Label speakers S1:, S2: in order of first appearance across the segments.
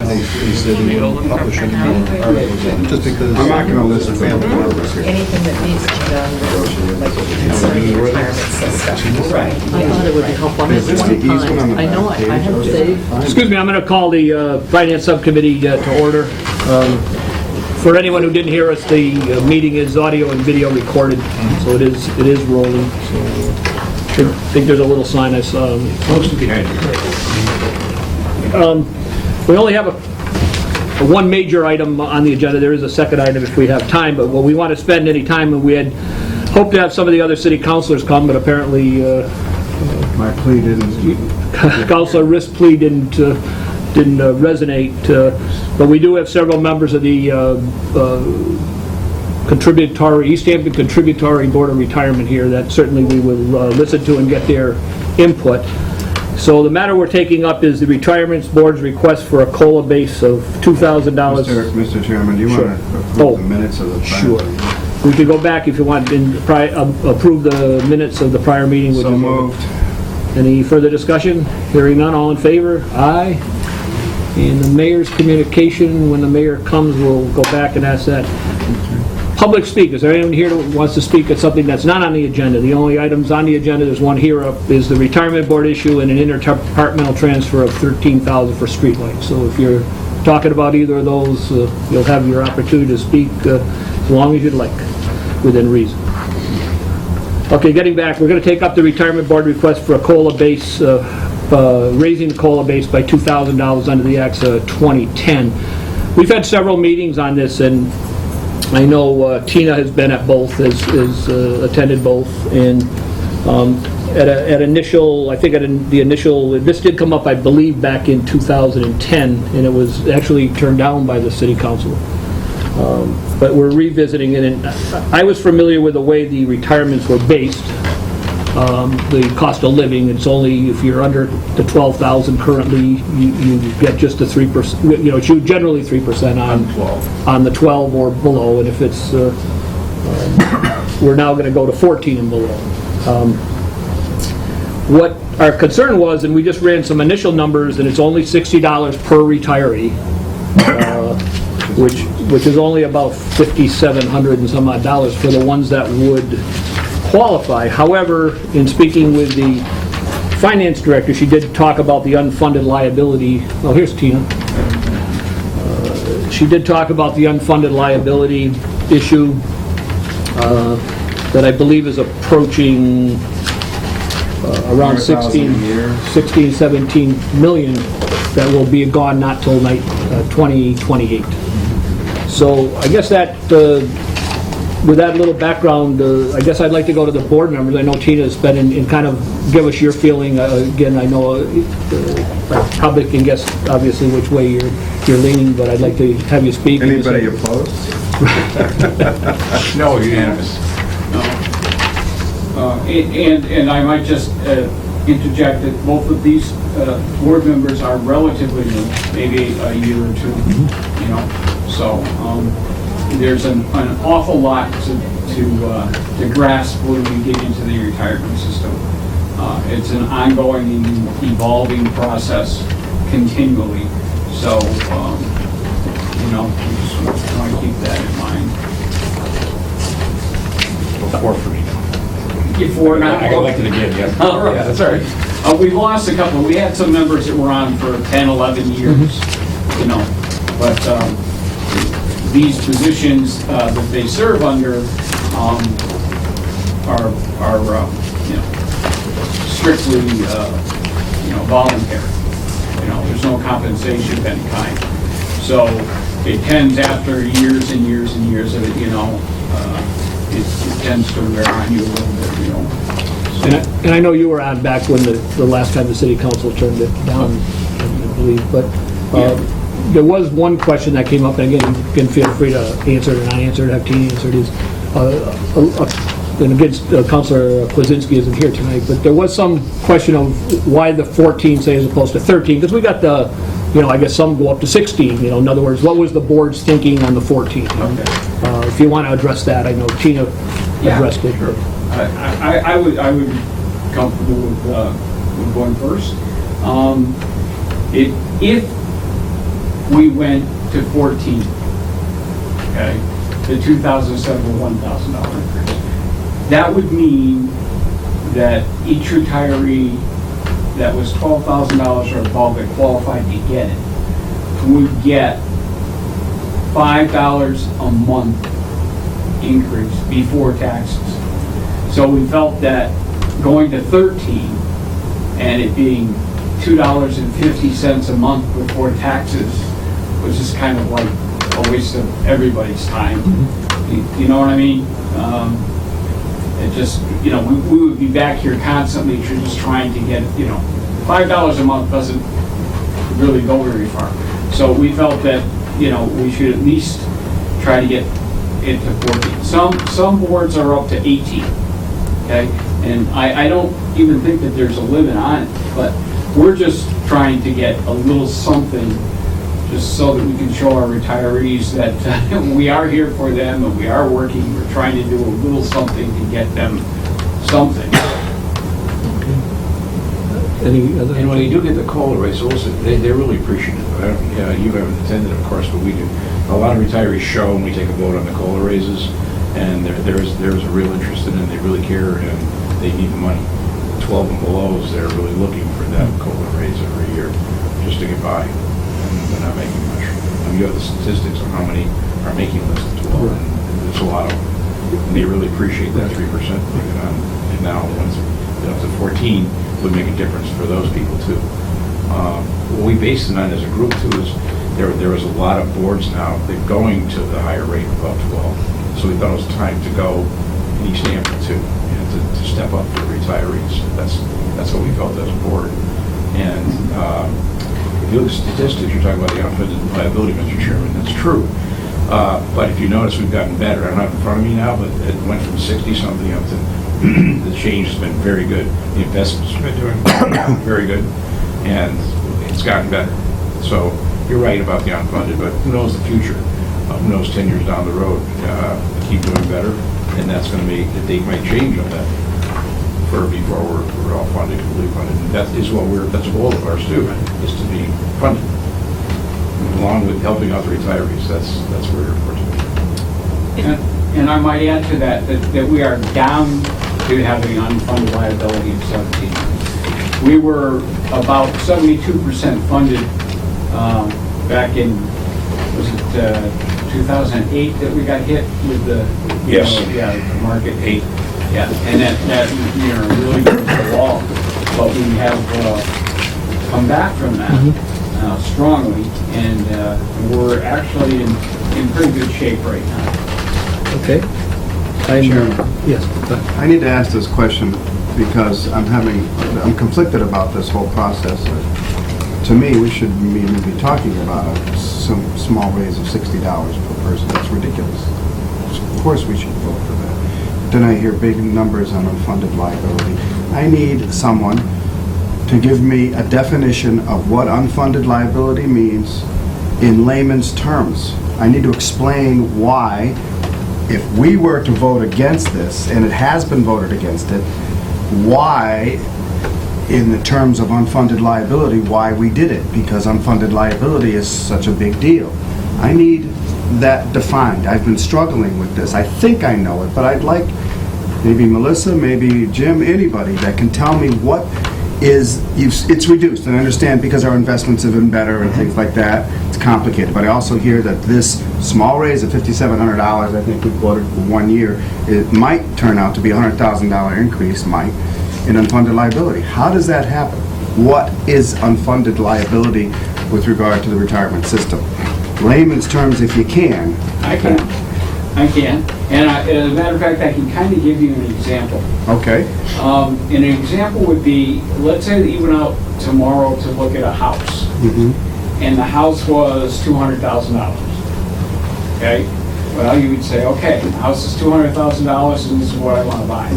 S1: they said they wouldn't publish any more articles, just because.
S2: I'm not going to list family members here.
S3: Anything that needs to be done, like concerning the retirement system. Right.
S4: I thought it would be helpful. I
S2: Is this the easement on the
S4: I know
S2: back
S4: I
S2: page,
S4: have
S2: or is it-
S4: saved.
S5: Excuse me, I'm going to call the Finance Subcommittee to order. For anyone who didn't hear us, the meeting is audio and video recorded, so it is rolling. So I think there's a little sign I saw.
S2: Close to behind you.
S5: We only have one major item on the agenda. There is a second item if we have time, but we want to spend any time, and we had hoped to have some of the other city councilors come, but apparently
S2: My plea didn't.
S5: Councilor Riss' plea didn't resonate, but we do have several members of the Easthampton Contributory Board of Retirement here that certainly we will listen to and get their input. So the matter we're taking up is the Retirement Board's request for a COLA base of $2,000.
S2: Mr. Chairman, do you
S5: Sure.
S2: want to approve
S5: Oh,
S2: the minutes of the prior
S5: sure.
S2: meeting?
S5: We could go back if you want and approve the minutes of the prior meeting. Would
S2: So
S5: you-
S2: moved.
S5: Any further discussion? Hearing none, all in favor? Aye. And the mayor's communication, when the mayor comes, we'll go back and ask that. Public speak, is there anyone here that wants to speak at something that's not on the agenda? The only items on the agenda, there's one here up, is the retirement board issue and an interdepartmental transfer of $13,000 for streetlights. So if you're talking about either of those, you'll have your opportunity to speak as long as you'd like, within reason. Okay, getting back, we're going to take up the retirement board request for a COLA base, raising the COLA base by $2,000 under the Acts of 2010. We've had several meetings on this, and I know Tina has been at both, has attended both, and at initial, I think at the initial, this did come up, I believe, back in 2010, and it was actually turned down by the city council. But we're revisiting it, and I was familiar with the way the retirements were based, the cost of living. It's only if you're under the 12,000 currently, you get just the 3%. You know, it's generally 3% on the 12 or below, and if it's we're now going to go to 14 and below. What our concern was, and we just ran some initial numbers, and it's only $60 per retiree. Which is only about $5,700 and some odd dollars for the ones that would qualify. However, in speaking with the finance director, she did talk about the unfunded liability. Oh, here's Tina. She did talk about the unfunded liability issue that I believe is approaching around 17 million that will be gone not till 2028. So I guess that, with that little background, I guess I'd like to go to the board members. I know Tina has been in kind of give us your feeling. Again, I know I probably can guess obviously which way you're leaning, but I'd like to have you speak.
S2: Anybody opposed?
S6: No, unanimous. No. And I might just interject that both of these board members are relatively new, maybe a year or two, you know. So there's an awful lot to grasp when we get into the retirement system. It's an ongoing, evolving process continually. So, you know, we just want to keep that in mind.
S1: Four for me.
S6: Before now.
S1: I got elected again, yeah.
S6: All right.
S1: Yeah, that's all right.
S6: We've lost a couple. We had some members that were on for 10, 11 years, you know, but these positions that they serve under are you know, strictly you know, voluntary. You know, there's no compensation of any kind. So it tends, after years and years and years of it, you know, it tends to wear on you a little bit, you know.
S5: And I know you were on back when the last time the city council turned it down, I believe, but there was one question that came up, and again, you can feel free to answer it or not answer it, have Tina answer it, is, and again, Councilor Kwasinski isn't here tonight, but there was some question of why the 14, say, as opposed to 13, because we got the, you know, I guess some go up to 16, you know, in other words, what was the board's thinking on the 14?
S6: Okay.
S5: If you want to address that, I know Tina addressed it.
S6: Sure. I would be comfortable with going first. If we went to 14. Okay? The 2007 $1,000 increase. That would mean that each retiree that was $12,000 or above that qualified to get it would get $5 a month increase before taxes. So we felt that going to 13 and it being $2.50 a month before taxes was just kind of like a waste of everybody's time. You know what I mean? It just, you know, we would be back here constantly just trying to get, you know, $5 a month doesn't really go very far. So we felt that, you know, we should at least try to get it to 14. Some boards are up to 18, okay? And I don't even think that there's a limit on it, but we're just trying to get a little something just so that we can show our retirees that we are here for them and we are working. We're trying to do a little something to get them something.
S5: Any other?
S4: And when they do get the COLA raise, also, they're really appreciative. You haven't attended, of course, but we do. A lot of retirees show when we take a vote on the COLA raises, and there's a real interest in it, and they really care, and they need the money. 12 and below, they're really looking for that COLA raise every year just to get by, and they're not making much. I mean, you have the statistics on how many are making less than 12, and there's a lot of them. And they really appreciate that 3% taken on. And now, once you get up to 14, would make a difference for those people too. What we based it on as a group too is there was a lot of boards now that going to the higher rate above 12. So we thought it was time to go in Easthampton too, and to step up for retirees. That's what we felt as a board. And if you look at the statistics, you're talking about the unfunded liability, Mr. Chairman, that's true. But if you notice, we've gotten better. I don't have it in front of me now, but it went from 60-something up to the change has been very good. The investments have been doing very good, and it's gotten better. So you're right about the unfunded, but who knows the future? Who knows 10 years down the road? Keep doing better, and that's going to be, the date might change on that before we're all funded, completely funded. And that is that's a goal of ours too, is to be funded. Along with helping out the retirees, that's where we're important.
S6: And I might add to that we are down to having unfunded liability in 17. We were about 72% funded back in, was it 2008 that we got hit with the,
S4: Yes.
S6: The market 8. Yeah, and that you know, really goes the wall. But we have come back from that strongly, and we're actually in pretty good shape right now.
S5: Okay. Yes. go ahead.
S2: I need to ask this question because I'm conflicted about this whole process. To me, we should even be talking about some small raise of $60 per person. That's ridiculous. Of course we should vote for that. Then I hear big numbers on unfunded liability. I need someone to give me a definition of what unfunded liability means in layman's terms. I need to explain why, if we were to vote against this, and it has been voted against it, why, in the terms of unfunded liability, why we did it, because unfunded liability is such a big deal. I need that defined. I've been struggling with this. I think I know it, but I'd like maybe Melissa, maybe Jim, anybody that can tell me what is, it's reduced, and I understand because our investments have been better and things like that, it's complicated, but I also hear that this small raise of $5,700, I think we quoted for 1 year, it might turn out to be a $100,000 increase, in unfunded liability. How does that happen? What is unfunded liability with regard to the retirement system? Layman's terms, if you can.
S6: I can. And as a matter of fact, I can kind of give you an example.
S2: Okay.
S6: An example would be, let's say that you went out tomorrow to look at a house, and the house was $200,000. Okay? Well, you would say, okay, the house is $200,000, and this is what I want to buy.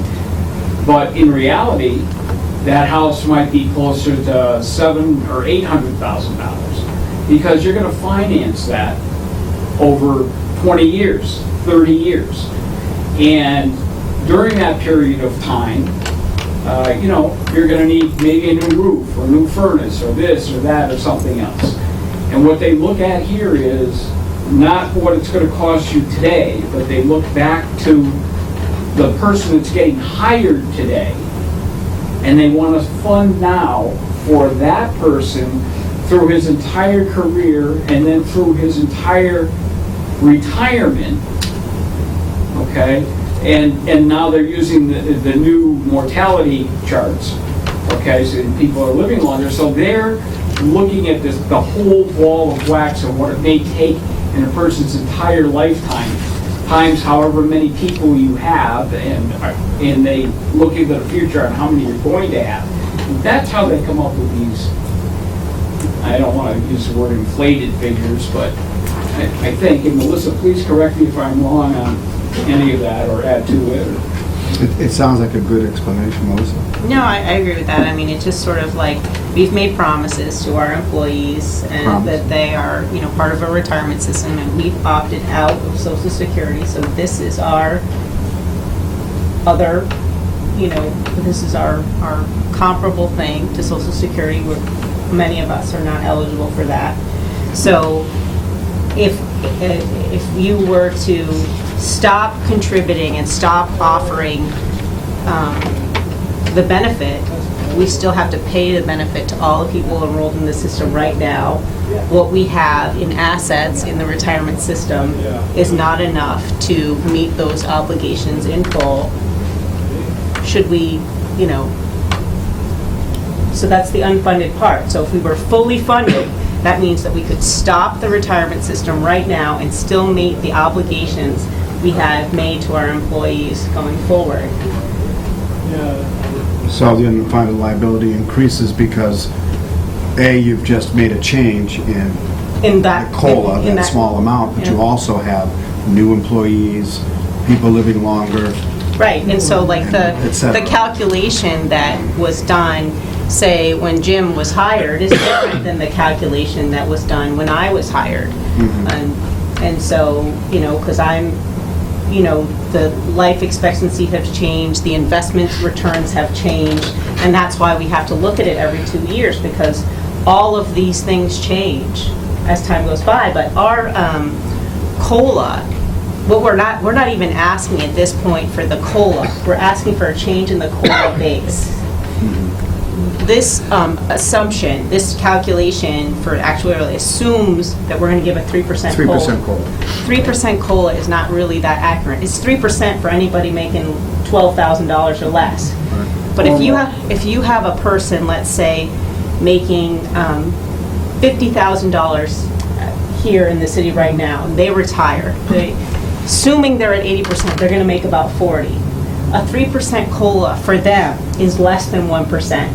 S6: But in reality, that house might be closer to $700,000 or $800,000 because you're going to finance that over 20 years, 30 years. And during that period of time, you're going to need maybe a new roof or new furnace or this or that or something else. And what they look at here is not what it's going to cost you today, but they look back to the person that's getting hired today, and they want to fund now for that person through his entire career and then through his entire retirement, okay? And now they're using the new mortality charts, okay? So people are living longer, so they're looking at this, the whole ball of wax of what it may take in a person's entire lifetime, times however many people you have, and they look into the future on how many you're going to have. That's how they come up with these, I don't want to use the word inflated figures, but I think, and Melissa, please correct me if I'm wrong on any of that or add to it.
S2: It sounds like a good explanation, Melissa.
S3: No, I agree with that. I mean, it's just sort of like, we've made promises to our employees and that they are, part of a retirement system, and we've opted out of Social Security, so this is our other, this is our comparable thing to Social Security, where many of us are not eligible for that. So if you were to stop contributing and stop offering the benefit, we still have to pay the benefit to all the people enrolled in the system right now. What we have in assets in the retirement system is not enough to meet those obligations in full. Should we, so that's the unfunded part. So if we were fully funded, that means that we could stop the retirement system right now and still meet the obligations we have made to our employees going forward.
S2: So the unfunded liability increases because, A, you've just made a change in
S3: that
S2: the COLA,
S3: in
S2: that small amount, but you also have new employees, people living longer.
S3: Right, and so like the calculation that was done, say, when Jim was hired, is different than the calculation that was done when I was hired. And so, because I'm, the life expectancy has changed, the investment returns have changed, and that's why we have to look at it every 2 years, because all of these things change as time goes by. But our COLA, well, we're not even asking at this point for the COLA. We're asking for a change in the COLA base. This assumption, this calculation for actuarially assumes that we're going to give a 3% COLA.
S2: 3% COLA.
S3: 3% COLA is not really that accurate. It's 3% for anybody making $12,000 or less.
S2: Right.
S3: But if you have a person, let's say, making $50,000 here in the city right now, and they retire, assuming they're at 80%, they're going to make about 40. A 3% COLA for them is less than 1%.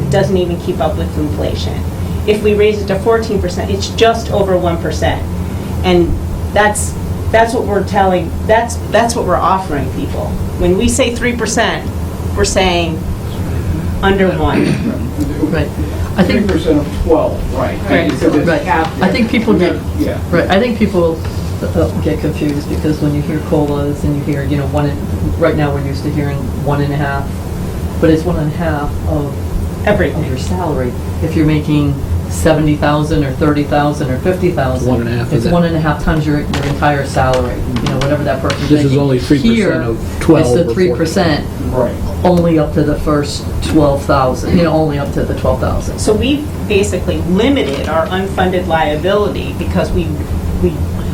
S3: It doesn't even keep up with inflation. If we raise it to 14%, it's just over 1%. And that's what we're telling, that's what we're offering people. When we say 3%, we're saying under 1.
S7: Right. I think
S6: 3% of 12, right. Because it's
S7: right.
S6: capped
S7: I think people get
S6: Yeah.
S7: right. I think people get confused because when you hear COLAs and you hear, right now we're used to hearing 1.5, but it's 1.5 of
S3: Everything.
S7: your salary. If you're making 70,000 or 30,000 or 50,000,
S5: 1.5
S7: it's 1.5 times your entire salary. Whatever that person's
S5: This
S7: making.
S5: is only 3%
S7: Here,
S5: of 12
S7: it's the
S5: or
S7: 3%.
S6: Right.
S7: Only up to the first 12,000. Only up to the 12,000.
S3: So we've basically limited our unfunded liability because we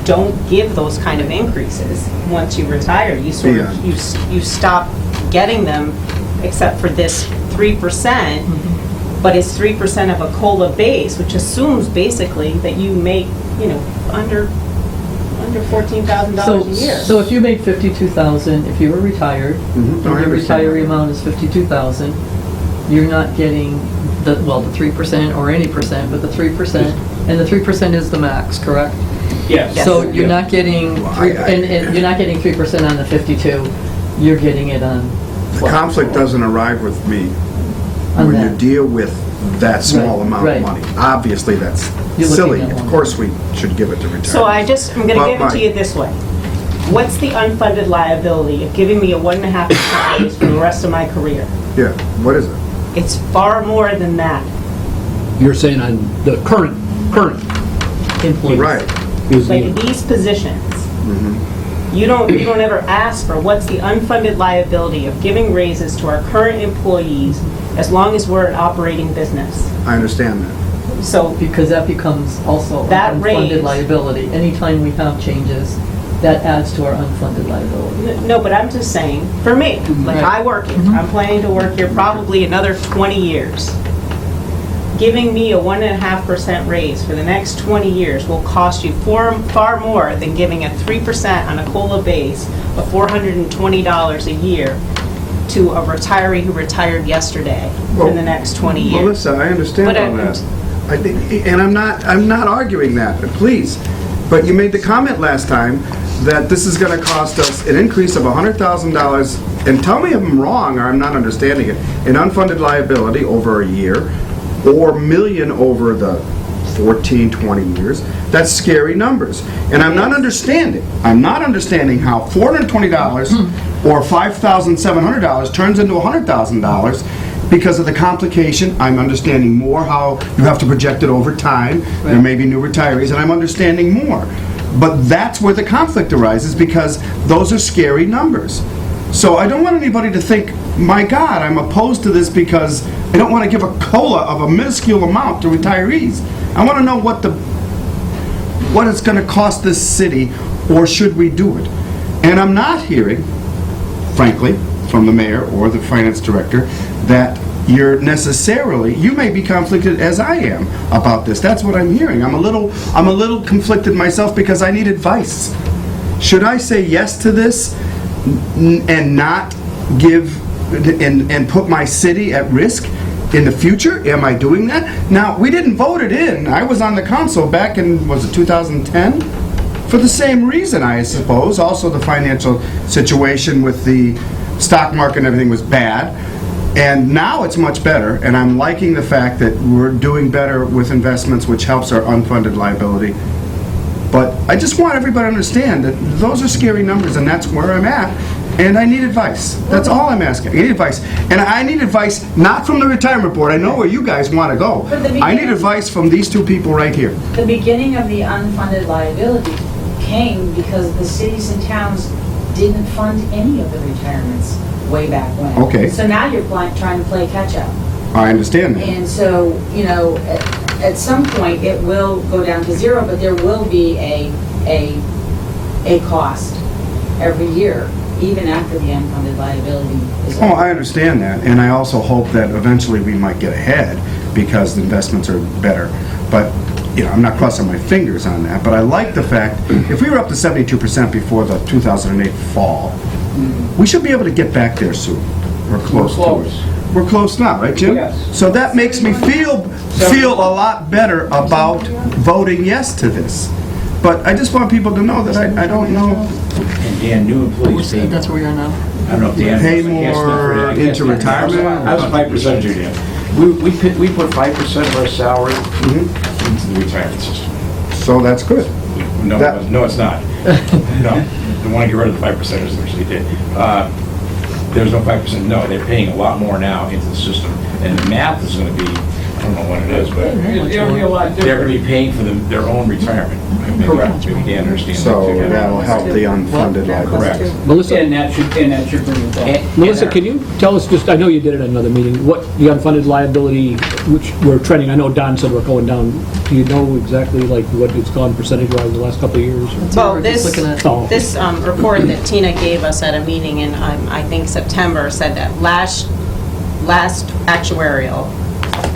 S3: don't give those kind of increases once you retire. You sort of, you stop getting them except for this 3%, but it's 3% of a COLA base, which assumes basically that you make, under $14,000 a year.
S7: So if you made $52,000, if you were retired, and your retiree amount is $52,000, you're not getting the 3% or any percent, but the 3%, and the 3% is the max, correct?
S6: Yes.
S7: So you're not getting, and you're not getting 3% on the 52, you're getting it on 12.
S2: The conflict doesn't arrive with me
S7: On
S2: when you
S7: that.
S2: deal with that small
S7: Right,
S2: amount
S7: right.
S2: of money. Obviously, that's
S7: You're looking
S2: silly.
S7: at
S2: Of
S7: one.
S2: course, we should give it to retirees.
S3: So I'm going to
S2: But
S3: give it to you this way. What's the unfunded liability of giving me a 1.5% raise for the rest of my career?
S2: Yeah, what is it?
S3: It's far more than that.
S5: You're saying on the current current employees.
S2: Right.
S5: Is
S3: Like
S5: the-
S3: these positions, you don't ever ask for what's the unfunded liability of giving raises to our current employees as long as we're an operating business.
S2: I understand that.
S3: So,
S7: Because that becomes also an
S3: That raise-
S7: unfunded liability. Anytime we have changes, that adds to our unfunded liability.
S3: no, but I'm just saying, for me, like
S7: Right.
S3: I work here, I'm planning to work here probably another 20 years. Giving me a 1.5% raise for the next 20 years will cost you far more than giving a 3% on a COLA base of $420 a year to a retiree who retired yesterday for the next 20 years.
S2: Melissa, I understand
S3: But
S2: all that. I think, and I'm not arguing that, but please. But you made the comment last time that this is gonna cost us an increase of $100,000, and tell me if I'm wrong or I'm not understanding it, an unfunded liability over a year, or a million over the 14, 20 years. That's scary numbers. And I'm not understanding how $420 or $5,700 turns into $100,000 because of the complication. I'm understanding more how you have to project it over time. There may be new retirees, and I'm understanding more. But that's where the conflict arises, because those are scary numbers. So I don't want anybody to think, my God, I'm opposed to this because I don't want to give a COLA of a minuscule amount to retirees. I want to know what it's going to cost this city, or should we do it? And I'm not hearing, frankly, from the mayor or the finance director, that you may be conflicted as I am about this. That's what I'm hearing. I'm a little conflicted myself because I need advice. Should I say yes to this and not give and put my city at risk in the future? Am I doing that? Now, we didn't vote it in. I was on the council back in, was it 2010? For the same reason, I suppose. Also, the financial situation with the stock market and everything was bad. And now it's much better, and I'm liking the fact that we're doing better with investments, which helps our unfunded liability. But I just want everybody to understand that those are scary numbers, and that's where I'm at, and I need advice. That's all I'm asking. I need advice. And I need advice not from the retirement board. I know where you guys want to go. I need advice from these two people right here.
S8: The beginning of the unfunded liability came because the cities and towns didn't fund any of the retirements way back when.
S2: Okay.
S8: So now you're trying to play catch-up.
S2: I understand that.
S8: And so, at some point, it will go down to zero, but there will be a cost every year, even after the unfunded liability is over.
S2: Oh, I understand that, and I also hope that eventually we might get ahead because the investments are better. But, I'm not crossing my fingers on that, but I like the fact, if we were up to 72% before the 2008 fall, we should be able to get back there soon. We're close to it. We're close now, right, Jim?
S6: Yes.
S2: So that makes me feel a lot better about voting yes to this. But I just want people to know that I don't know.
S4: And Dan, new employees pay,
S7: That's where we are now.
S4: I don't know if Dan.
S2: Pay
S4: I guess
S2: more
S4: not, I guess
S2: into
S4: not.
S2: retirement?
S4: How's 5% you, Dan? We put 5% of our salary into the retirement system.
S2: So that's good.
S4: No,
S2: That-
S4: no, it's not. No, they want to get rid of the 5%ers, which they did. There's no 5%, no, they're paying a lot more now into the system, and the math is going to be, I don't know what it is, but
S6: It'll be a lot
S4: they're
S6: different.
S4: going to be paying for their own retirement. Maybe Dan understands that
S2: So
S4: too.
S2: that'll help the unfunded liability.
S4: Correct.
S5: Melissa,
S6: And that should bring it down.
S5: Melissa, can you tell us just, I know you did it at another meeting, what the unfunded liability, which we're trending, I know Don said we're going down, do you know exactly like what it's gone percentage-wise the last couple of years? or-
S3: Well,
S7: We're just looking at-
S5: Oh.
S3: this report that Tina gave us at a meeting in, I think, September, said that last actuarial,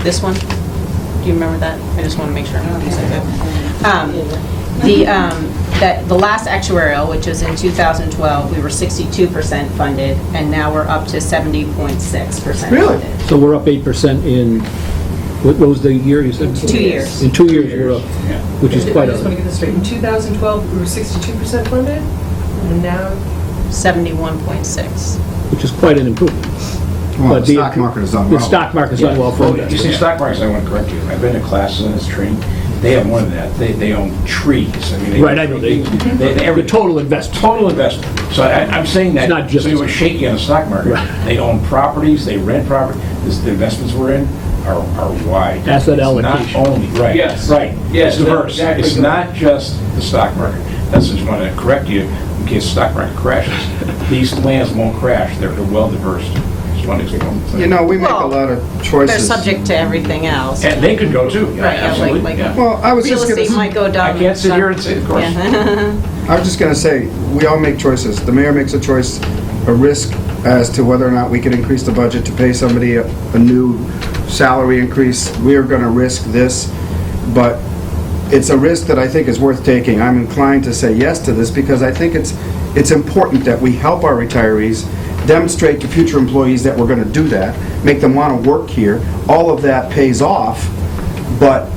S3: this one, do you remember that? I just want to make sure. That the last actuarial, which was in 2012, we were 62% funded, and now we're up to 70.6%
S2: Really?
S3: funded.
S5: So we're up 8% in, what was the year you said?
S3: 2 years.
S5: In 2 years, we're up, which is quite
S9: I just want
S5: a,
S9: to get this straight. In 2012, we were 62% funded, and now
S3: 71.6.
S5: which is quite an improvement.
S2: Well,
S5: But
S2: the stock market has done well.
S5: The stock market's done well for
S4: You see,
S5: investors.
S4: stock markets, I want to correct you. I've been to classes on this training. They have more than that. They own trees. I mean,
S5: Right, I know, they- The total investment.
S4: Total investment. So I'm saying that,
S5: It's not just-
S4: so you were shaky on the stock market.
S5: Right.
S4: They own properties, they rent property, the investments we're in, are wide.
S5: Asset
S4: It's
S5: allocation.
S4: Not only, right.
S6: Yes.
S4: Right.
S6: Yes,
S4: It's diverse.
S6: exactly
S4: It's
S6: correct.
S4: not just the stock market. That's just want to correct you in case the stock market crashes. These lands won't crash. They're well diverse. Just want to explain.
S2: You know, we make a
S3: Well,
S2: lot of
S3: They're
S2: choices.
S3: subject to everything else.
S4: And they could go too. Yeah,
S3: Right, yeah,
S4: absolutely.
S3: like-
S4: Yeah.
S2: Well, I was
S3: Real
S2: just
S3: estate might
S2: gonna,
S3: go down.
S4: I can't sit here and say, of course.
S3: Yeah.
S2: I was just gonna say, we all make choices. The mayor makes a choice, a risk as to whether or not we can increase the budget to pay somebody a new salary increase. We are gonna risk this, but it's a risk that I think is worth taking. I'm inclined to say yes to this because I think it's important that we help our retirees, demonstrate to future employees that we're gonna do that, make them wanna work here. All of that pays off, but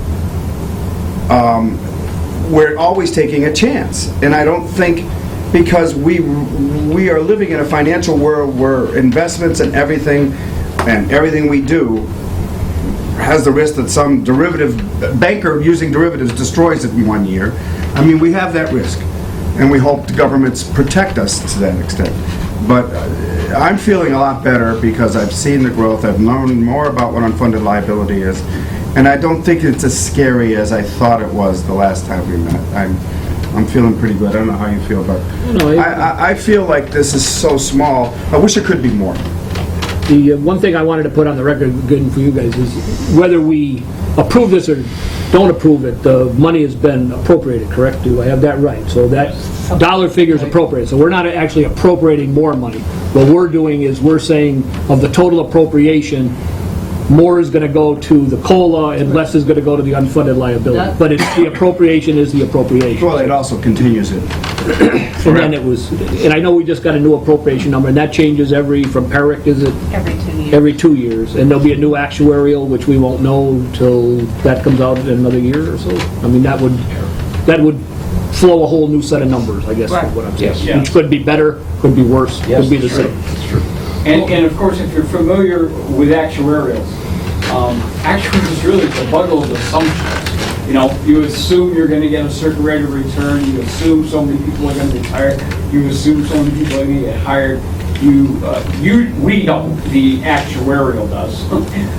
S2: we're always taking a chance. And I don't think, because we are living in a financial world where investments and everything we do has the risk that some derivative banker using derivatives destroys it in 1 year. I mean, we have that risk, and we hope the governments protect us to that extent. But I'm feeling a lot better because I've seen the growth, I've learned more about what unfunded liability is, and I don't think it's as scary as I thought it was the last time we met. I'm feeling pretty good. I don't know how you feel, but
S5: No,
S2: I feel like this is so small. I wish it could be more.
S5: The one thing I wanted to put on the record, good for you guys, is whether we approve this or don't approve it, the money has been appropriated, correct? Do I have that right? So that dollar figure is appropriated. So we're not actually appropriating more money. What we're doing is we're saying of the total appropriation, more is going to go to the COLA and less is going to go to the unfunded liability. But it's the appropriation is the appropriation.
S2: Well, it also continues it.
S5: And then it was, and I know we just got a new appropriation number, and that changes from PERIC, is it?
S3: Every 2 years.
S5: Every 2 years. And there'll be a new actuarial, which we won't know until that comes out in another year or so. I mean, that would flow a whole new set of numbers, I guess, is what I'm saying.
S6: Yeah.
S5: It could be better, could be worse, could be the same.
S4: That's true.
S6: And of course, if you're familiar with actuarials, actuaries is really the bundle of assumptions. You know, you assume you're going to get a certain rate of return, you assume so many people are going to retire, you assume so many people are going to get hired. We don't, the actuarial does,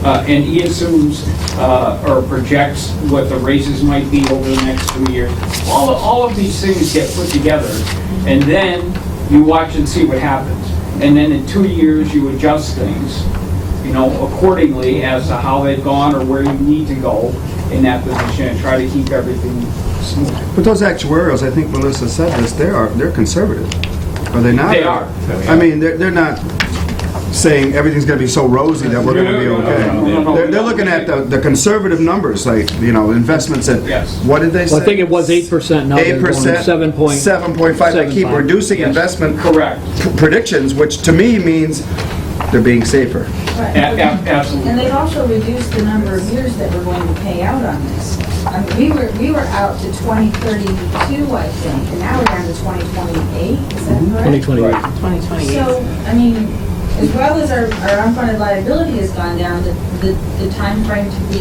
S6: and he assumes or projects what the raises might be over the next 3 years. All of these things get put together, and then you watch and see what happens. And then in 2 years, you adjust things, you know, accordingly as to how they've gone or where you need to go in that position and try to keep everything smooth.
S2: But those actuarials, I think Melissa said this, they're conservative. Are they not?
S6: They are.
S2: I mean, they're not saying everything's going to be so rosy that we're going to be okay. They're looking at the conservative numbers, like, you know, investments at,
S6: Yes.
S2: what did they say?
S5: Well, I think it was 8%, now they're going to 7.5.
S2: They keep reducing
S6: Yes.
S2: investment
S6: Correct.
S2: predictions, which to me means they're being safer.
S6: Absolutely.
S8: And they've also reduced the number of years that we're going to pay out on this. I mean, we were out to 2032, I think, and now we're down to 2028, is that correct?
S5: 2028.
S3: 2028.
S8: So, I mean, as well as our unfunded liability has gone down, the time frame to be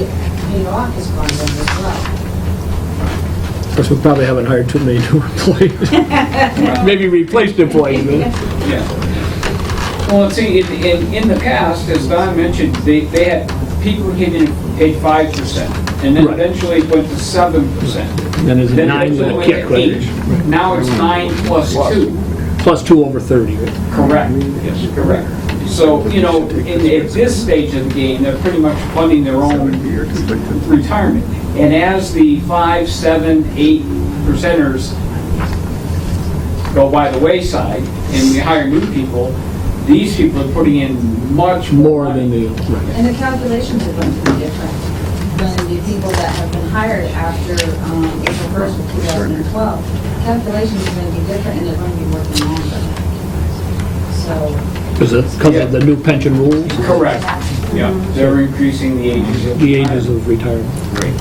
S8: paid off has gone down as well.
S5: Of course, we probably haven't hired too many new employees. Maybe replaced employees, but
S6: Yeah. Well, let's see, in the past, as Don mentioned, they had people who came in and paid 5%, and then
S5: Right.
S6: eventually it went to 7%.
S5: then there's a
S6: Then
S5: 9 with
S6: eventually
S5: a
S6: went
S5: kick,
S6: to
S5: right?
S6: 8. Now it's 9 plus 2.
S5: Plus 2 over 30, right?
S6: Correct. Yes, correct. So, you know, at this stage of the game, they're pretty much funding their own retirement. And as the 5, 7, 8%ers go by the wayside and we hire new people, these people are putting in much
S5: More
S6: money.
S5: than the, right.
S8: And the calculations are going to be different than the people that have been hired after April 1st of 2012. Calculations are going to be different and they're going to be working longer. So,
S5: Because of the new pension rules,
S6: Correct. Yeah, they're increasing the ages of
S5: the ages of retirement.
S6: Great.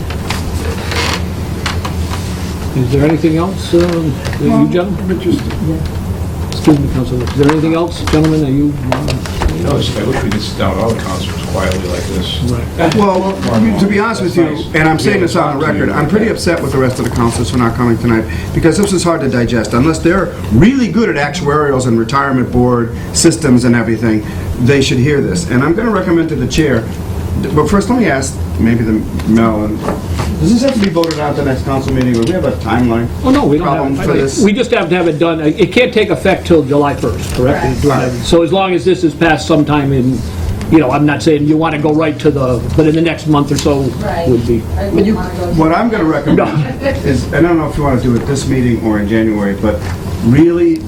S5: Is there anything else, that you gentlemen? Excuse me, Councilor, is there anything else, gentlemen, that you want to say?
S4: I wish we could sit down at all the concerts quietly like this.
S5: Right.
S2: Well, to be honest with you, and I'm saying this on the record, I'm pretty upset with the rest of the councilors for not coming tonight, because this is hard to digest. Unless they're really good at actuarials and retirement board systems and everything, they should hear this. And I'm going to recommend to the chair but first let me ask, maybe Mel, does this have to be voted on at the next council meeting, or do we have a timeline?
S5: Oh, no, we don't
S2: Problem
S5: have,
S2: for this?
S5: we just have to have it done, it can't take effect till July 1st, correct?
S2: Right.
S5: So as long as this is passed sometime in, I'm not saying you want to go right to but in the next month or so
S8: Right.
S5: would be.
S8: I wouldn't want to go.
S2: What I'm gonna recommend is, I don't know if you wanna do it this meeting or in January, but really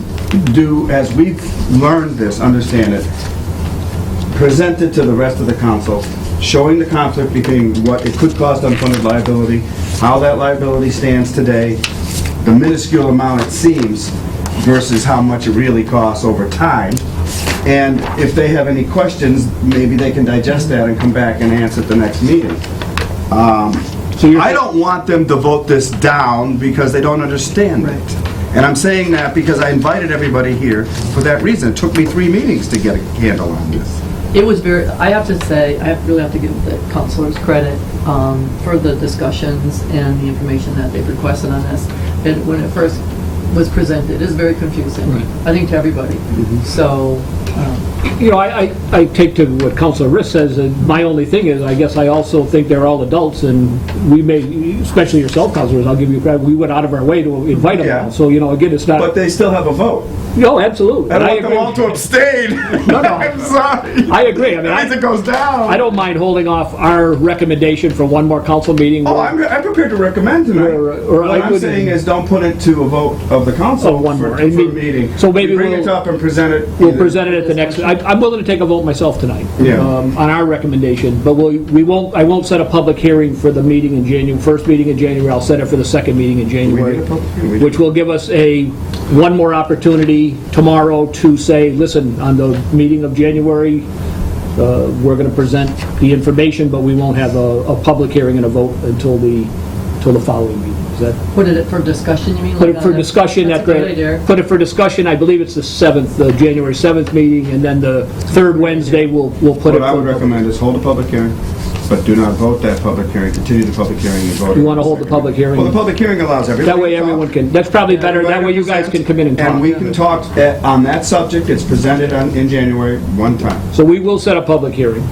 S2: do, as we've learned this, understand it, present it to the rest of the council, showing the conflict between what it could cost unfunded liability, how that liability stands today, the minuscule amount it seems, versus how much it really costs over time. And if they have any questions, maybe they can digest that and come back and answer at the next meeting.
S5: So you're-
S2: I don't want them to vote this down because they don't understand it. And I'm saying that because I invited everybody here for that reason. It took me 3 meetings to get a handle on this.
S7: It was I have to say, I really have to give the counselors credit for the discussions and the information that they've requested on this. And when it first was presented, it is very confusing, I think, to everybody. So,
S5: I take to what Councilor Riss says, and my only thing is, I guess I also think they're all adults, and we may, especially yourself, Councilors, I'll give you credit, we went out of our way to invite them
S2: Yeah.
S5: all. So, again, it's not...
S2: But they still have a vote.
S5: No, absolutely.
S2: I
S5: And
S2: want them
S5: agree.
S2: all to abstain.
S5: No.
S2: I'm sorry.
S5: I agree. I mean,
S2: If it goes down.
S5: I don't mind holding off our recommendation for one more council meeting.
S2: Oh, I'm prepared to recommend tonight.
S5: Or I
S2: What I'm
S5: would-
S2: saying is don't put it to a vote of the council
S5: Oh, one
S2: for
S5: more.
S2: a meeting.
S5: So maybe
S2: Bring it
S5: we'll-
S2: up and present it.
S5: We'll
S2: either-
S5: present it at the next, I'm willing to take a vote myself tonight.
S2: Yeah.
S5: On our recommendation, but I won't set a public hearing for the meeting in January, first meeting in January, I'll set it for the second meeting in
S2: We
S5: January,
S2: need a public hearing. We
S5: which will give us one more opportunity tomorrow to say, listen, on the meeting of January, we're going to present the information, but we won't have a public hearing and a vote until the following meeting. Is that?
S7: put it for discussion, you mean?
S5: Put
S7: like
S5: it for
S7: on the-
S5: discussion
S7: That's
S5: at
S7: a great idea.
S5: put it for discussion, I believe it's the 7th, the January 7th meeting, and then the third Wednesday, we'll put it
S2: What I would
S5: for...
S2: recommend is hold a public hearing, but do not vote that public hearing, continue the public hearing and vote.
S5: You want to hold the public hearing?
S2: Well, the public hearing allows everybody
S5: That way
S2: to talk.
S5: everyone can, that's probably better, that way you guys can come in and talk.
S2: And we can talk on that subject, it's presented in January, one time.
S5: So we will set a public hearing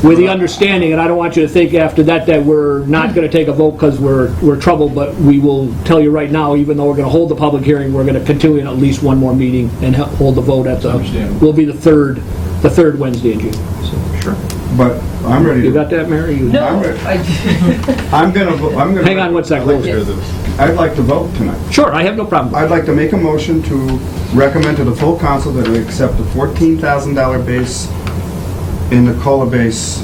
S5: with the understanding, and I don't want you to think after that we're not going to take a vote because we're troubled, but we will tell you right now, even though we're going to hold the public hearing, we're going to continue in at least one more meeting and hold the vote at
S4: Understandable.
S5: will be the third Wednesday in June. So,
S2: Sure. But I'm ready to...
S5: you got that, Mary? You-
S7: No,
S2: I'm ready.
S7: I,
S2: I'm gonna...
S5: Hang on one second.
S2: I'd like to vote tonight.
S5: Sure, I have no problem.
S2: I'd like to make a motion to recommend to the full council that we accept the $14,000 base in the COLA base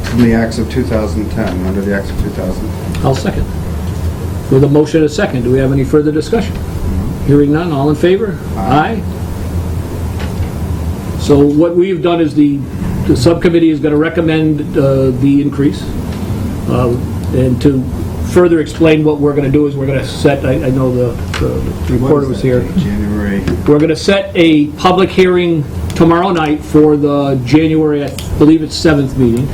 S2: from the acts of 2010, under the acts of 2010.
S5: I'll second. With a motion and a second, do we have any further discussion? Hearing none, all in favor? Aye. So what we've done is the subcommittee is going to recommend the increase. And to further explain what we're going to do is we're going to set, I know the reporter was here.
S2: January.
S5: We're going to set a public hearing tomorrow night for the January, I believe it's 7th meeting.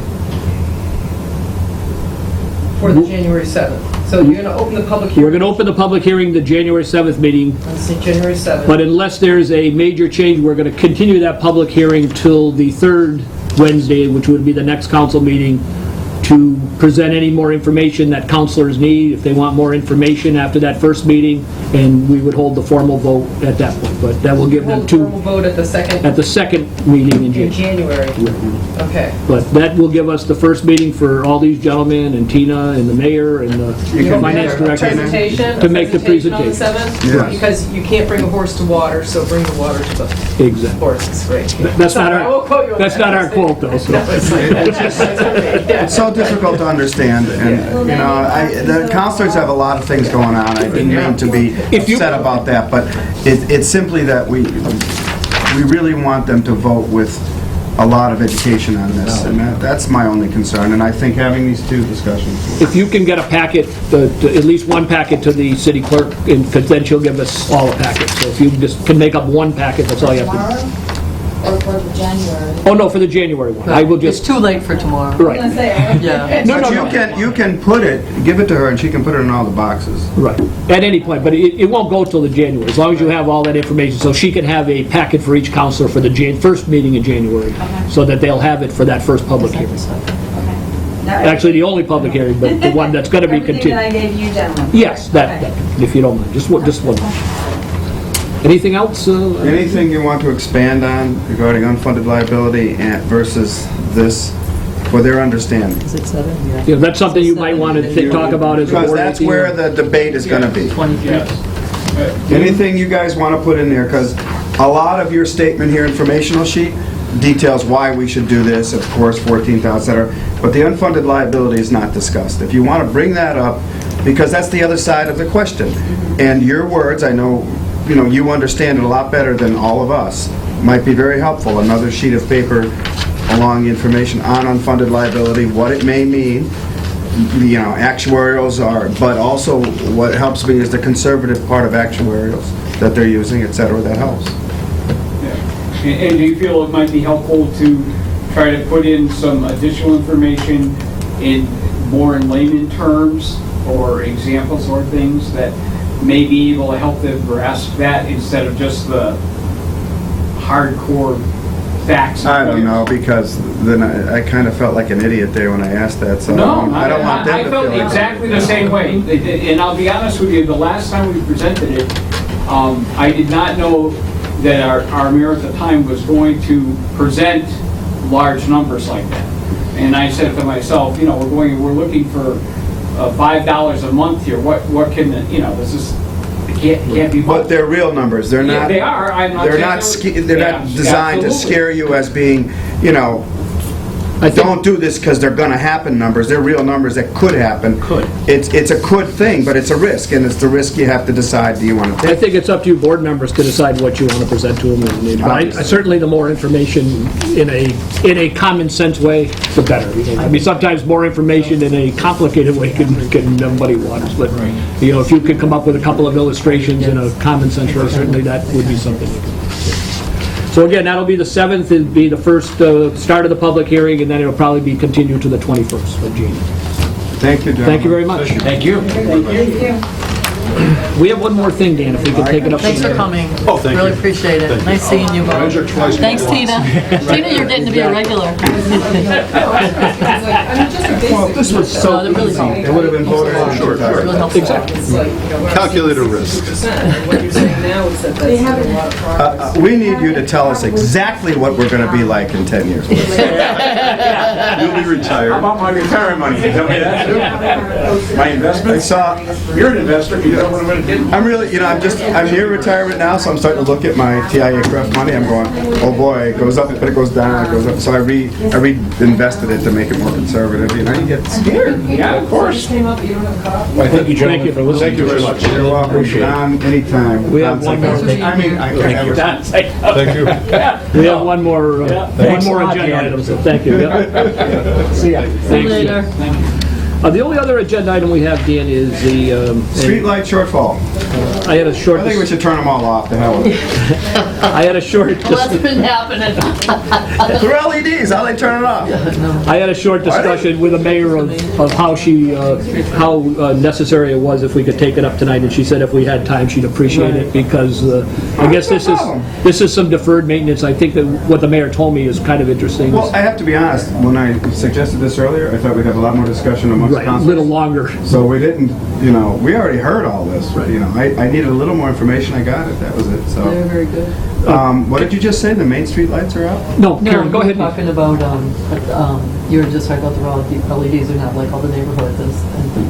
S9: For the January 7th. So you're going to open the public
S5: We're
S9: hearing
S5: going to open the public hearing, the January 7th meeting,
S9: on January 7th.
S5: but unless there's a major change, we're going to continue that public hearing till the third Wednesday, which would be the next council meeting, to present any more information that councilors need, if they want more information after that first meeting, and we would hold the formal vote at that point. But that will give them
S9: Hold the formal vote at the
S5: second meeting in
S9: in
S5: January.
S9: January. Okay.
S5: But that will give us the first meeting for all these gentlemen, and Tina, and the mayor, and the finance director.
S9: Presentation?
S5: To make the
S9: presentation on the
S5: presentation.
S9: 7th?
S2: Yes.
S9: Because you can't bring a horse to water, so bring the water to the
S5: Exactly.
S9: horse. Great.
S5: That's not
S9: I won't quote you
S5: our,
S9: on
S5: that's
S9: that.
S5: not our quote, though, so.
S9: No, it's like, that's okay. Yeah.
S2: It's so difficult to understand, and, the counselors have a lot of things going on. I didn't mean to be
S5: If you-
S2: upset about that, but it's simply that we really want them to vote with a lot of education on this, and that's my only concern, and I think having these two discussions.
S5: If you can get a packet, at least one packet to the city clerk, because then she'll give us all a packet. So if you just can make up one packet, that's all you have to do.
S8: Tomorrow or for the January?
S5: Oh, no, for the January one. I will
S7: it's
S5: just,
S7: too late for tomorrow.
S8: I'm gonna
S5: right,
S8: say, I want-
S7: Yeah.
S5: No,
S2: But
S5: no.
S2: you can put it, give it to her, and she can put it in all the boxes.
S5: right. At any point, but it won't go till the January, as long as you have all that information. So she can have a packet for each counselor for the first meeting in January, so that they'll have it for that first public hearing. Actually, the only public hearing, but the one that's going to be
S8: Everything that I
S5: continued.
S8: gave you, gentlemen.
S5: Yes, that, if you don't mind, just one. Anything else?
S2: Anything you want to expand on regarding unfunded liability versus this, for their understanding?
S7: Is it 7? Yeah.
S5: Yeah, that's something you might want to talk about as a
S2: Because
S5: board.
S2: that's where the debate is going to be.
S7: 23.
S6: Yes.
S2: Anything you guys want to put in there, because a lot of your statement here, informational sheet, details why we should do this, of course, 14,000, et cetera, but the unfunded liability is not discussed. If you want to bring that up, because that's the other side of the question, and your words, I know, you understand it a lot better than all of us, might be very helpful. Another sheet of paper along information on unfunded liability, what it may mean, actuarials are, but also what helps me is the conservative part of actuarials that they're using, et cetera, that helps.
S6: And do you feel it might be helpful to try to put in some additional information more in layman terms or examples or things that may be able to help them grasp that instead of just the hardcore facts?
S2: I don't know, because then I kind of felt like an idiot there when I asked that, so
S6: No,
S2: I don't want them
S6: I
S2: to
S6: felt
S2: feel like
S6: exactly the same way. And I'll be honest with you, the last time we presented it, I did not know that our mayor at the time was going to present large numbers like that. And I said to myself, we're looking for $5 a month here. What can, this is, it can't be.
S2: But they're real numbers. They're
S6: Yeah,
S2: not.
S6: they are. I'm not
S2: They're
S6: saying
S2: not designed to
S6: absolutely.
S2: scare you as being,
S5: I think-
S2: don't do this because they're going to happen numbers. They're real numbers that could happen.
S5: Could.
S2: It's a could thing, but it's a risk, and it's the risk you have to decide, do you want to
S5: I
S2: take?
S5: think it's up to you board members to decide what you want to present to them. But certainly the more information in a common sense way, the better. I mean, sometimes more information in a complicated way can nobody wants. But, if you could come up with a couple of illustrations in a common sense way, certainly that would be something. So again, that'll be the 7th, it'll be the first start of the public hearing, and then it'll probably be continued to the 21st of January.
S2: Thank you, gentlemen.
S5: Thank you very much.
S4: Thank you.
S5: We have one more thing, Dan, if we could take it up.
S7: Thanks for coming.
S1: Oh, thank
S7: Really
S1: you.
S7: appreciate it. Nice seeing you both.
S1: Measure twice.
S7: Thanks, Tina. Tina, you're getting to be a regular.
S2: Well, if this was
S7: No,
S2: so
S7: they're really
S2: easy,
S7: helpful.
S2: it would have been voted on.
S1: Sure,
S7: It's really helpful.
S1: Calculated risk.
S9: What you're saying now is that that's a lot of progress.
S2: We need you to tell us exactly what we're going to be like in 10 years.
S1: You'll be
S4: How
S1: retired.
S4: about my retirement money? Can you tell me that too? My
S2: I
S4: investments?
S2: saw,
S4: You're an investor, you know what I'm gonna do?
S2: I'm really, I'm near retirement now, so I'm starting to look at my TIA craft money. I'm going, oh boy, it goes up, but it goes down, it goes up. So I reinvested it to make it more conservative. You get scared.
S4: Yeah, of course.
S9: Came up, you don't have a copy?
S4: Well, thank you, gentlemen,
S5: you.
S4: for listening.
S1: Thank you very much.
S2: You're welcome.
S4: Appreciate it.
S2: Don, anytime.
S5: We have one more.
S2: I mean, I can never.
S1: Thank you.
S5: We have one more agenda item, so thank you.
S4: See ya.
S7: See you later.
S5: The only other agenda item we have, Dan, is the,
S2: Streetlight shortfall.
S5: I had a short,
S2: I think we should turn them all off, the hell with it.
S5: I had a short,
S7: Well, that's been happening.
S2: They're LEDs, how they turn it off?
S5: I had a short discussion with the mayor of how how necessary it was if we could take it up tonight, and she said if we had time, she'd appreciate it, because I guess this is some deferred maintenance. I think that what the mayor told me is kind of interesting.
S2: Well, I have to be honest, when I suggested this earlier, I thought we'd have a lot more discussion amongst
S5: Right, a
S2: council.
S5: little longer.
S2: So we didn't, we already heard all this, I needed a little more information, I got it, that was it,
S7: They're
S2: so.
S7: very good.
S2: What did you just say, the Main Street lights are out?
S5: No,
S7: No,
S5: Karen, go
S7: you were
S5: ahead.
S7: talking about, you were just talking about the LEDs are not like all the neighborhoods.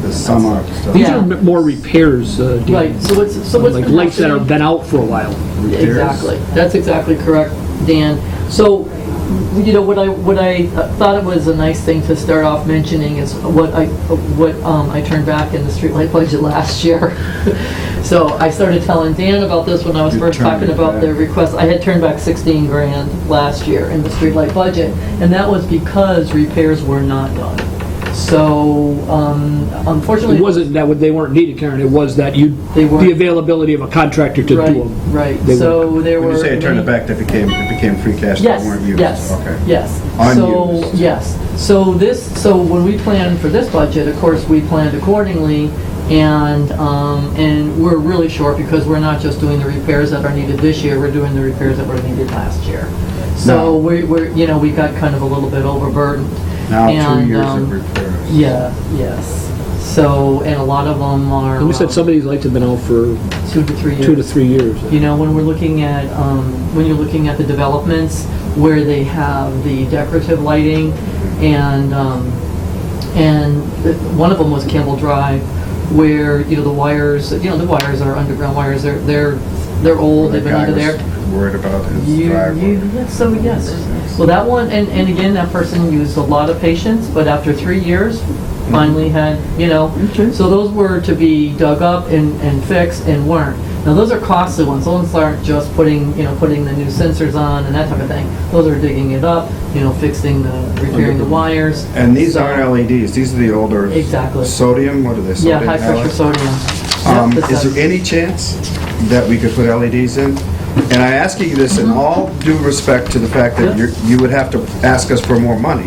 S2: The some are still.
S5: These
S7: Yeah.
S5: are more repairs, Dan.
S7: Right, so what's
S5: Like
S7: been
S5: lights that
S7: happening-
S5: have been out for a while.
S7: Exactly. That's exactly correct, Dan. So, what I thought it was a nice thing to start off mentioning is what I turned back in the streetlight budget last year. So I started telling Dan about this when I was
S2: You
S7: first
S2: turned
S7: talking
S2: it
S7: about
S2: back.
S7: the request. I had turned back 16 grand last year in the streetlight budget, and that was because repairs were not done. So, unfortunately.
S5: It wasn't that they weren't needed, Karen, it was that
S7: They weren't.
S5: the availability of a contractor to do
S7: Right,
S5: them.
S7: right.
S5: They
S7: So there were.
S2: When you say it turned it
S7: many-
S2: back, it became free cash that
S7: Yes,
S2: weren't used?
S7: yes,
S2: Okay.
S7: yes. So,
S2: Unused.
S7: yes. So when we planned for this budget, of course, we planned accordingly, and we're really short because we're not just doing the repairs that are needed this year, we're doing the repairs that were needed last year. So
S2: No.
S7: we got kind of a little bit overburdened.
S2: Now 2
S7: And,
S2: years of repairs.
S7: Yeah, yes. So, and a lot of them are.
S5: And we said some of these lights have been out for
S7: 2 to 3 years.
S5: 2 to 3 years.
S7: You know, when we're looking at, when you're looking at the developments where they have the decorative lighting and one of them was Campbell Drive where, you know, the wires are underground wires, they're old, they've been under there.
S2: Worried about his driveway.
S7: So, yes. Well, that one, and again, that person used a lot of patience, but after 3 years, finally had, you know, so those were to be dug up and fixed and weren't. Now, those are costly ones. Those aren't just putting the new sensors on and that type of thing. Those are digging it up, you know, repairing the wires.
S2: And these aren't LEDs, these are the older.
S7: Exactly.
S2: Sodium, what are they?
S7: Yeah,
S2: Sodium
S7: high pressure
S2: halides?
S7: sodium. Yep,
S2: Is there any chance that we could put LEDs in? And I ask you this in all due respect to the fact that you would have to ask us for more money.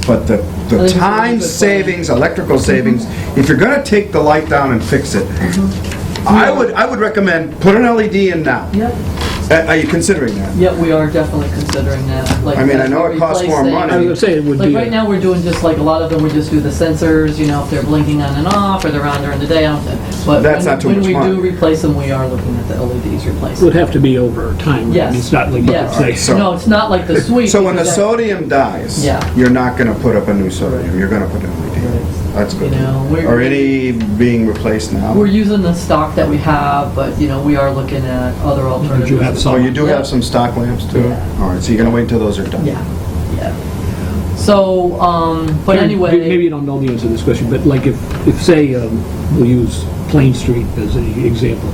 S2: But the
S7: it's a
S2: time
S7: really good
S2: savings, electrical savings, if you're gonna take the light down and fix it, I would recommend put an LED in now.
S7: Yep.
S2: Are you considering that?
S7: Yeah, we are definitely considering that. Like,
S2: I mean, I know it costs more
S7: replacing-
S2: money.
S5: I was going to say it would
S7: Like
S5: be,
S7: right now, we're doing just like a lot of them, we just do the sensors, you know, if they're blinking on and off, or they're on during the day, I don't know. But
S2: That's not too much
S7: when we
S2: money.
S7: do replace them, we are looking at the LEDs
S5: would
S7: replacement.
S5: have to be over time. Right?
S7: Yes.
S5: It's not like,
S7: Yes.
S5: say,
S2: So-
S7: No, it's not like the suite.
S2: So when the
S7: because that-
S2: sodium dies,
S7: Yeah.
S2: you're not gonna put up a new sodium, you're gonna put an LED.
S7: Right.
S2: That's good.
S7: You know,
S2: Are any being replaced now?
S7: We're using the stock that we have, but, you know, we are looking at other alternatives.
S5: you have some?
S2: Oh, you do
S7: Yeah.
S2: have some stock lamps too?
S7: Yeah.
S2: All right, so you're gonna wait until those are done?
S7: Yeah, yeah. So, but anyway.
S5: Maybe you don't know the answer to this question, but like if say, we'll use Plain Street as an example.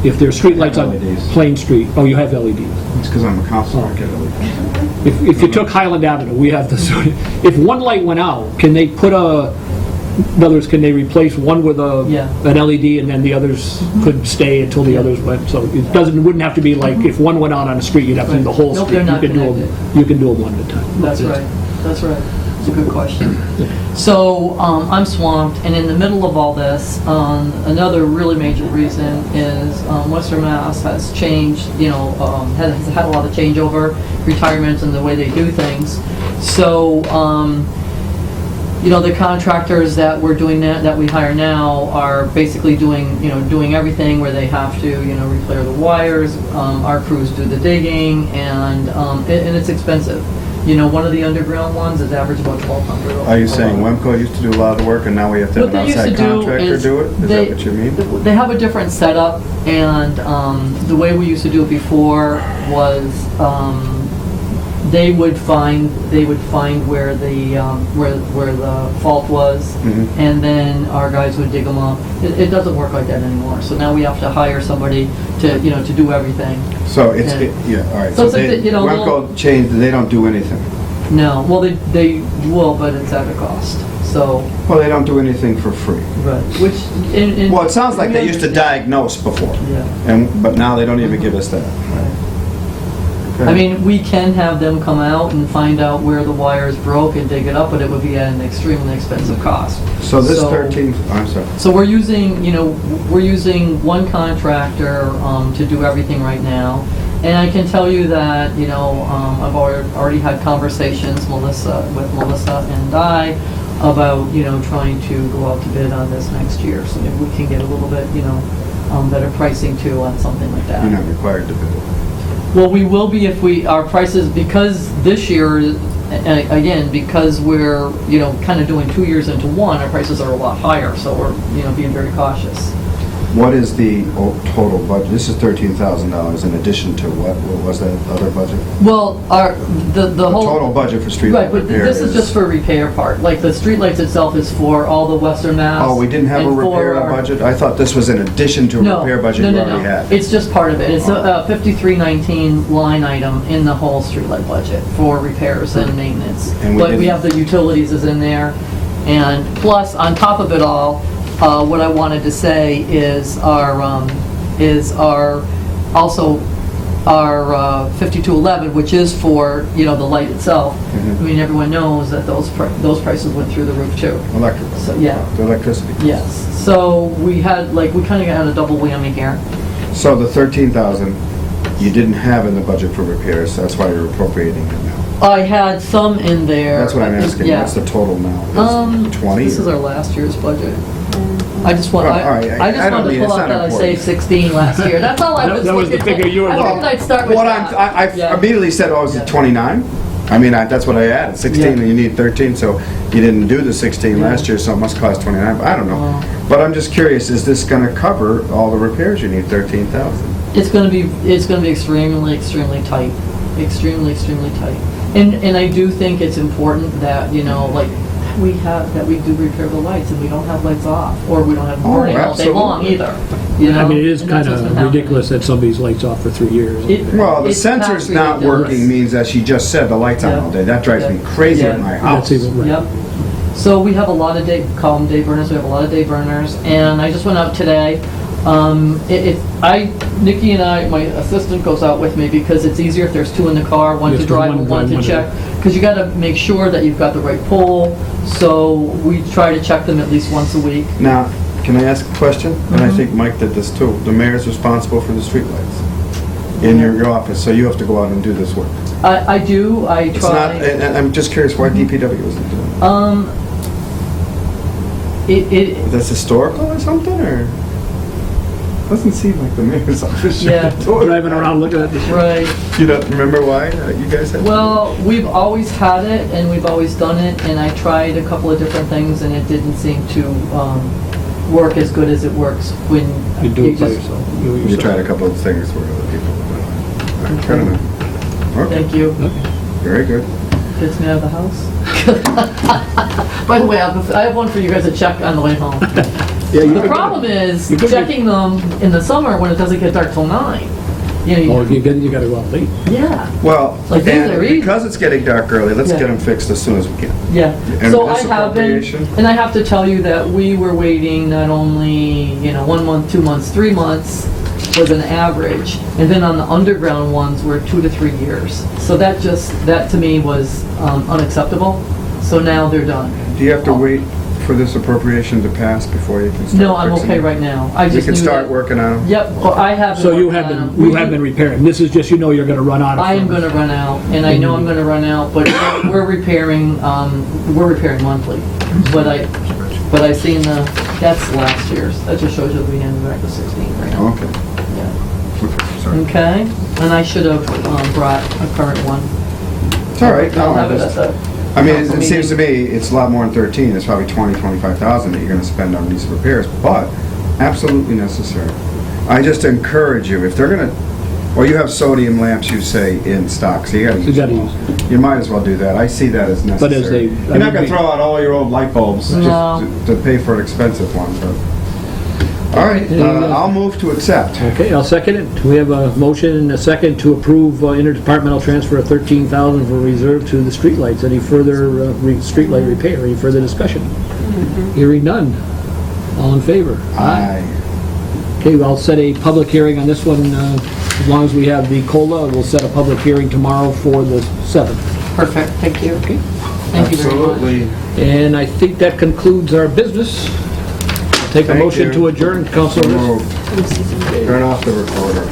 S5: If there's streetlights on
S2: LEDs.
S5: Plain Street, oh, you have LEDs.
S2: It's because I'm a counselor, I get LEDs.
S5: If you took Highland Avenue, we have the, if one light went out, can they put in other words, can they replace one with
S7: Yeah.
S5: an LED and then the others could stay until the others went? So it wouldn't have to be like, if one went out on the street, you'd have to do the whole
S7: Nope,
S5: street.
S7: they're not
S5: You can do them one at a time.
S7: That's right, that's right. It's a good question. So, I'm swamped, and in the middle of all this, another really major reason is Western Mass has changed, you know, has had a lot of changeover, retirements and the way they do things. So, you know, the contractors that we're doing that we hire now are basically doing everything where they have to, you know, repair the wires. Our crews do the digging, and it's expensive. You know, one of the underground ones is average about $1,200.
S2: Are you saying Wemco used to do a lot of the work and now we have to have
S7: What
S2: an
S7: they used
S2: outside
S7: to do
S2: contractor
S7: is
S2: do it? Is that what you mean?
S7: They have a different setup, and the way we used to do it before was they would find where the fault was, and then our guys would dig them up. It doesn't work like that anymore. So now we have to hire somebody to do everything.
S2: So it's,
S7: Yeah.
S2: all right.
S7: So it's like, you know,
S2: Wemco changed, they don't do anything.
S7: No, well they will, but it's at a cost. So,
S2: Well, they don't do anything for free.
S7: right, which in
S2: Well, it sounds like they used to
S7: understand.
S2: diagnose before,
S7: Yeah.
S2: but now they don't even give us that.
S7: I mean, we can have them come out and find out where the wires broke and dig it up, but it would be at an extremely expensive cost.
S2: So this 13, I'm sorry.
S7: So we're using one contractor to do everything right now. And I can tell you that, you know, I've already had conversations with Melissa and I about, you know, trying to go out to bid on this next year. So maybe we can get a little bit, you know, better pricing too on something like that.
S2: You're not required to bid.
S7: Well, we will be if our prices, because this year, again, because we're, you know, kind of doing 2 years into one, our prices are a lot higher, so we're, you know, being very cautious.
S2: What is the total budget? This is $13,000 in addition to what was that other budget?
S7: Well, the
S2: The
S7: whole...
S2: total budget for street
S7: Right, but
S2: repair
S7: this is just for repair part. Like, the streetlights itself is for all the Western Mass.
S2: Oh, we didn't have a
S7: and for
S2: repair
S7: our-
S2: budget? I thought this was in addition to a
S7: No,
S2: repair budget
S7: no,
S2: you
S7: no,
S2: already
S7: no.
S2: had.
S7: It's just part of it. It's a 5319 line item in the whole streetlight budget for repairs and maintenance.
S2: And we
S7: But we
S2: didn't-
S7: have the utilities is in there, and plus, on top of it all, what I wanted to say is our 5211, which is for, you know, the light itself. I mean, everyone knows that those prices went through the roof too.
S2: Electrical.
S7: So, yeah.
S2: The electricity.
S7: Yes. So we kind of had a double whammy here.
S2: So the 13,000 you didn't have in the budget for repairs, that's why you're appropriating it now.
S7: I had some in there.
S2: That's what I'm asking,
S7: Yeah.
S2: what's the total now? Is it 20?
S7: This is our last year's budget. I just want,
S2: Oh, all right.
S7: I just
S2: I don't
S7: wanted
S2: mean-
S7: to pull
S2: it's
S7: out
S2: not
S7: that I
S2: important.
S7: saved 16 last year. That's all I was
S5: That was the
S7: looking
S5: figure
S7: at.
S5: you were
S7: I
S5: looking
S7: figured I'd start with
S2: What
S7: that.
S2: I
S7: Yeah.
S2: immediately said, oh, is
S7: Yeah.
S2: it 29? I mean, that's what I added, 16,
S7: Yeah.
S2: and you need 13, so you didn't do the 16
S7: Yeah.
S2: last year, so it must cost 29, but I don't know.
S7: Wow.
S2: But I'm just curious, is this gonna cover all the repairs you need, 13,000?
S7: It's gonna be extremely, extremely tight. Extremely, extremely tight. And I do think it's important that, you know, like, that we do repair the lights and we don't have lights off, or we don't have them
S2: Oh,
S7: burning all day long
S2: absolutely.
S7: either, you know?
S5: I mean, it is
S7: And that's
S5: kind
S7: what's been
S5: of
S7: happening.
S5: ridiculous that somebody's lights off for 3 years.
S2: Well, the
S7: It's
S2: sensor's
S7: past
S2: not
S7: ridiculous.
S2: working means that she just said the light's on
S7: Yeah.
S2: all day. That drives me
S7: Yeah.
S2: crazy
S7: Yeah.
S2: at my
S5: That's
S2: house.
S5: even, right.
S7: Yep. So we have a lot of call them day burners, we have a lot of day burners, and I just went out today. Nikki and I, my assistant goes out with me because it's easier if there's two in the car, one
S5: Yes,
S7: to drive
S5: one
S7: and one to
S5: drive, one
S7: check. Because you gotta make sure that you've got the right pole, so we try to check them at least once a week.
S2: Now, can I ask a question? And
S7: Mm-hmm.
S2: I think Mike did this too. The mayor's responsible for the streetlights in your office, so you have to go out and do this work.
S7: I do, I
S2: It's not,
S7: try.
S2: and I'm just curious why DPW isn't doing it. That's historical or something, or? Doesn't seem like the mayor's office should
S7: Yeah.
S2: do it.
S5: Driving around looking at this.
S7: Right.
S2: You don't remember why you guys had?
S7: Well, we've always had it, and we've always done it, and I tried a couple of different things, and it didn't seem to work as good as it works when
S5: You do it by
S7: just-
S5: yourself.
S2: You tried a couple of things where other people were doing it. I don't know. Okay,
S7: Thank you.
S2: very good.
S7: Gets me out of the house. By the way, I have one for you guys to check on the way home.
S5: Yeah, you
S7: The
S5: could-
S7: problem is
S5: you could be-
S7: checking them in the summer when it doesn't get dark till 9. You
S5: Oh,
S7: know,
S5: you gotta go out late.
S7: yeah,
S2: Well,
S7: Like these
S2: and
S7: are easy.
S2: because it's getting dark early, let's
S7: Yeah.
S2: get them fixed as soon as we can.
S7: yeah.
S2: And
S7: So I
S2: this
S7: have been,
S2: appropriation?
S7: and I have to tell you that we were waiting not only, 1 month, 2 months, 3 months was an average, and then on the underground ones were 2 to 3 years. So that to me was unacceptable. So now they're done.
S2: Do you have to wait for this appropriation to pass before you can start
S7: No, I'm
S2: fixing
S7: okay
S2: them?
S7: right now. I
S2: You
S7: just
S2: can
S7: knew
S2: start
S7: that-
S2: working on them?
S7: Yep, well, I have been
S5: So you
S7: working
S5: have
S7: on
S5: been,
S7: them.
S5: you have been repairing. This is just, you're gonna run out of.
S7: I am gonna run out, and I know I'm gonna run out, but we're repairing monthly. But I've seen that's last year's. That just shows you we handed back the 16 grand.
S2: Okay,
S7: Yeah.
S2: okay, sorry.
S7: Okay, and I should have brought a current one.
S2: It's all right.
S7: I'll
S2: No,
S7: have it at the.
S2: I mean,
S7: council
S2: it seems to
S7: meeting.
S2: me, it's a lot more than 13, it's probably 20, 25,000 that you're gonna spend on these repairs, but absolutely necessary. I just encourage you, if they're gonna, well, you have sodium lamps, you say, in stock, so you gotta
S5: You
S2: use
S5: gotta
S2: them
S5: use
S2: all. You might as well do that, I see that as
S5: But as
S2: necessary.
S5: they-
S2: You're not gonna throw out all your old light bulbs
S7: No.
S2: just to pay for an expensive one, but. All right, I'll move to accept.
S5: Okay, I'll second it. We have a motion and a second to approve interdepartmental transfer of $13,000 for reserve to the streetlights. Any further streetlight repair? Any further discussion? Hearing none. All in favor?
S2: Aye.
S5: Okay, well, I'll set a public hearing on this one. As long as we have the COLA, we'll set a public hearing tomorrow for the 7th.
S7: Perfect, thank you.
S5: Okay.
S7: Thank you very much.
S2: Absolutely.
S5: And I think that concludes our business. Take a
S2: Thank
S5: motion
S2: you.
S5: to adjourn,
S2: So
S5: Councilor.
S2: moved. Turn off the recorder.